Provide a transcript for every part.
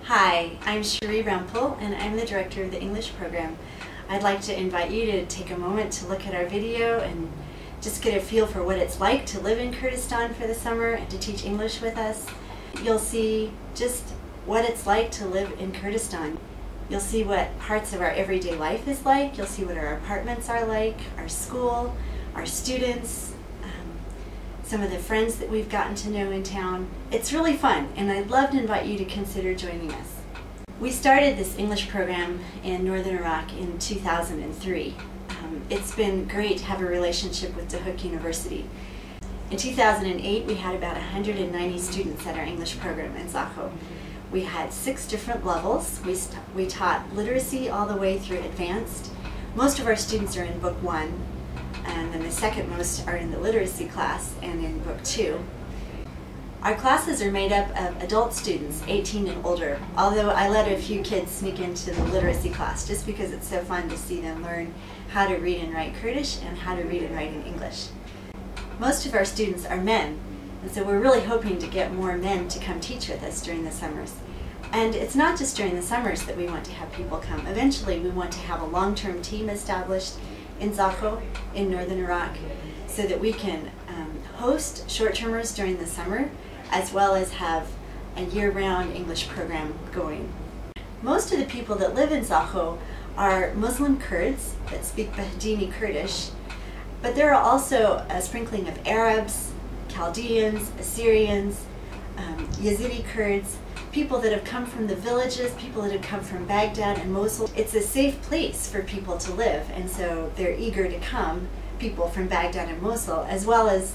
Hi, I'm Cherie Rempel and I'm the director of the English program. I'd like to invite you to take a moment to look at our video and just get a feel for what it's like to live in Kurdistan for the summer and to teach English with us. You'll see just what it's like to live in Kurdistan. You'll see what parts of our everyday life is like. You'll see what our apartments are like, our school, our students, some of the friends that we've gotten to know in town. It's really fun, and I'd love to invite you to consider joining us. We started this English program in Northern Iraq in 2003. It's been great to have a relationship with Duhok University. In 2008, we had about 190 students at our English program in Zakho. We had 6 different levels. We taught literacy all the way through advanced. Most of our students are in Book 1, and then the second most are in the literacy class and in Book 2. Our classes are made up of adult students, 18 and older, although I let a few kids sneak into the literacy class just because it's so fun to see them learn how to read and write Kurdish and how to read and write in English. Most of our students are men, and so we're really hoping to get more men to come teach with us during the summers. And it's not just during the summers that we want to have people come. Eventually we want to have a long-term team established in Zakho, in Northern Iraq, so that we can host short-termers during the summer, as well as have a year-round English program going. Most of the people that live in Zakho are Muslim Kurds that speak Bahdini Kurdish, but there are also a sprinkling of Arabs, Chaldeans, Assyrians, Yazidi Kurds, people that have come from the villages, people that have come from Baghdad and Mosul. It's a safe place for people to live, and so they're eager to come. People from Baghdad and Mosul, as well as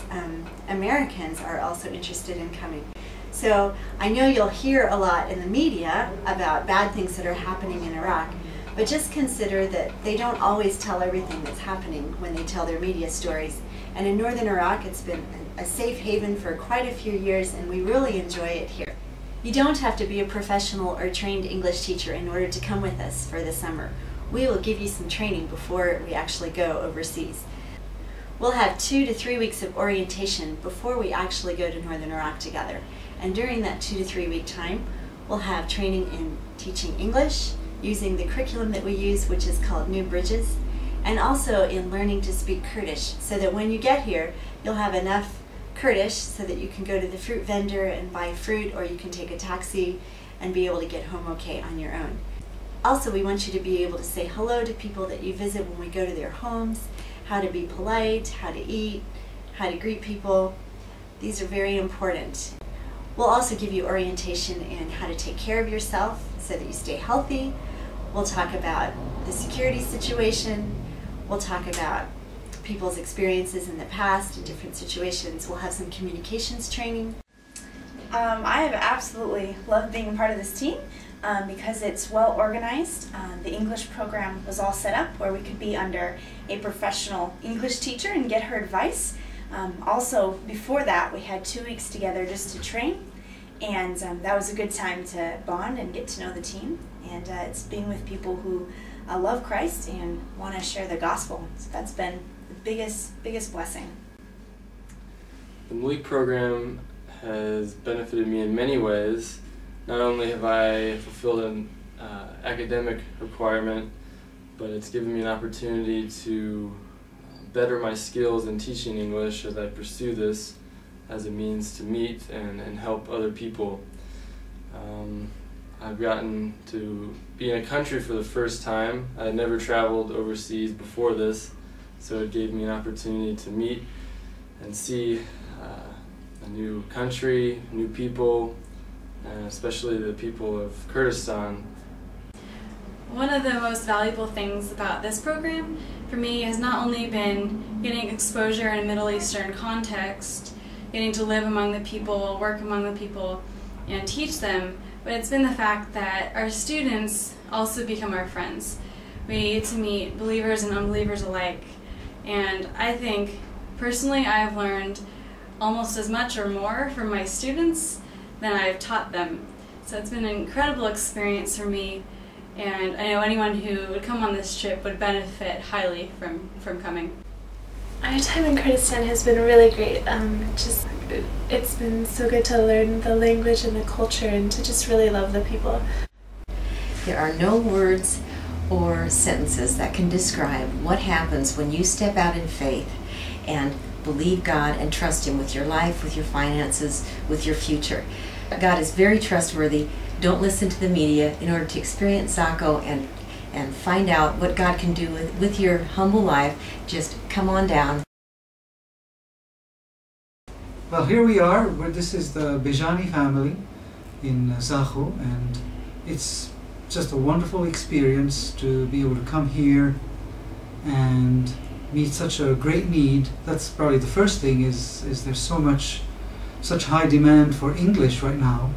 Americans, are also interested in coming. So I know you'll hear a lot in the media about bad things that are happening in Iraq, but just consider that they don't always tell everything that's happening when they tell their media stories. And in Northern Iraq, it's been a safe haven for quite a few years, and we really enjoy it here. You don't have to be a professional or trained English teacher in order to come with us for the summer. We will give you some training before we actually go overseas. We'll have 2 to 3 weeks of orientation before we actually go to Northern Iraq together. And during that 2 to 3 week time, we'll have training in teaching English, using the curriculum that we use, which is called New Bridges, and also in learning to speak Kurdish, so that when you get here, you'll have enough Kurdish so that you can go to the fruit vendor and buy fruit, or you can take a taxi and be able to get home okay on your own. Also, we want you to be able to say hello to people that you visit when we go to their homes, how to be polite, how to eat, how to greet people. These are very important. We'll also give you orientation in how to take care of yourself so that you stay healthy. We'll talk about the security situation. We'll talk about people's experiences in the past in different situations. We'll have some communications training. I have absolutely loved being a part of this team because it's well organized. The English program was all set up where we could be under a professional English teacher and get her advice. Also, before that, we had 2 weeks together just to train, and that was a good time to bond and get to know the team. And it's being with people who love Christ and want to share the gospel. So that's been the biggest blessing. The MLEAK program has benefited me in many ways. Not only have I fulfilled an academic requirement, but it's given me an opportunity to better my skills in teaching English as I pursue this as a means to meet and help other people. I've gotten to be in a country for the first time. I had never traveled overseas before this, so it gave me an opportunity to meet and see a new country, new people, and especially the people of Kurdistan. One of the most valuable things about this program for me has not only been getting exposure in a Middle Eastern context, getting to live among the people, work among the people, and teach them, but it's been the fact that our students also become our friends. We get to meet believers and unbelievers alike, and I think personally I've learned almost as much or more from my students than I've taught them. So it's been an incredible experience for me, and I know anyone who would come on this trip would benefit highly from coming. I My time in Kurdistan has been really great. It's been so good to learn the language and the culture and to just really love the people. There are no words or sentences that can describe what happens when you step out in faith and believe God and trust Him with your life, with your finances, with your future. God is very trustworthy. Don't listen to the media. In order to experience Zaco and find out what God can do with your humble life, just come on down. Well, here we are. This is the Bejani family in Zaco, and it's just a wonderful experience to be able to come here and meet such a great need. That's probably the first thing, is there's such high demand for English right now,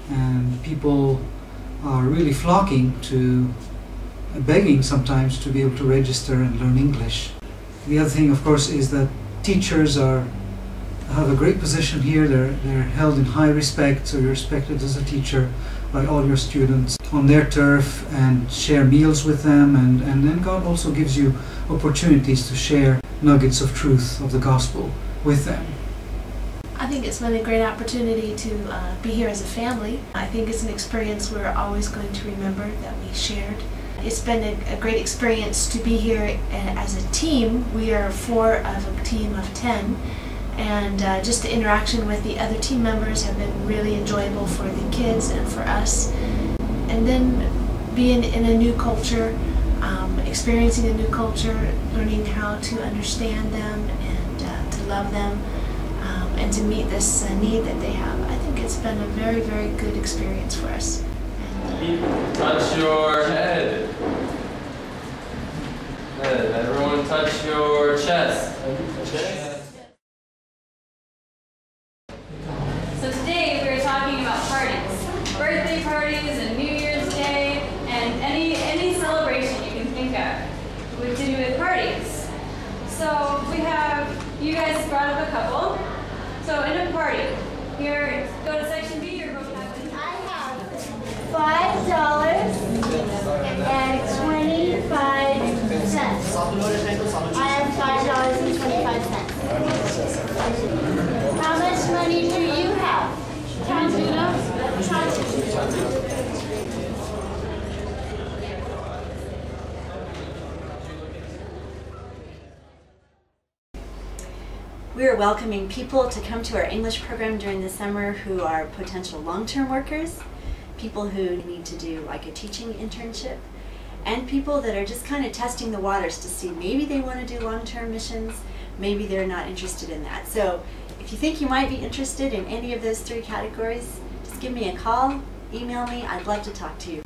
and people are really flocking to, begging sometimes, to be able to register and learn English. The other thing, of course, is that teachers have a great position here. They're held in high respect, so you're respected as a teacher by all your students on their turf, and share meals with them, and then God also gives you opportunities to share nuggets of truth of the gospel with them. I think it's been a great opportunity to be here as a family. I think it's an experience we're always going to remember that we shared. It's been a great experience to be here as a team. We are 4 of a team of 10. And just the interaction with the other team members have been really enjoyable for the kids and for us. And then being in a new culture, experiencing a new culture, learning how to understand them and to love them, and to meet this need that they have. I think it's been a very, very good experience for us. Touch your head. Good. Everyone touch your chest. So today we're talking about parties. Birthday parties and New Year's Day and any celebration you can think of with to do with parties. So we have, you guys brought up a couple. So in a party, here, go to section B or go back to I have $5 and 25 cents. I have $5.25. How much money do you have? We are welcoming people to come to our English program during the summer who are potential long-term workers, people who need to do like a teaching internship, and people that are just kind of testing the waters to see maybe they want to do long-term missions, maybe they're not interested in that. So if you think you might be interested in any of those 3 categories, just give me a call, email me, I'd love to talk to you.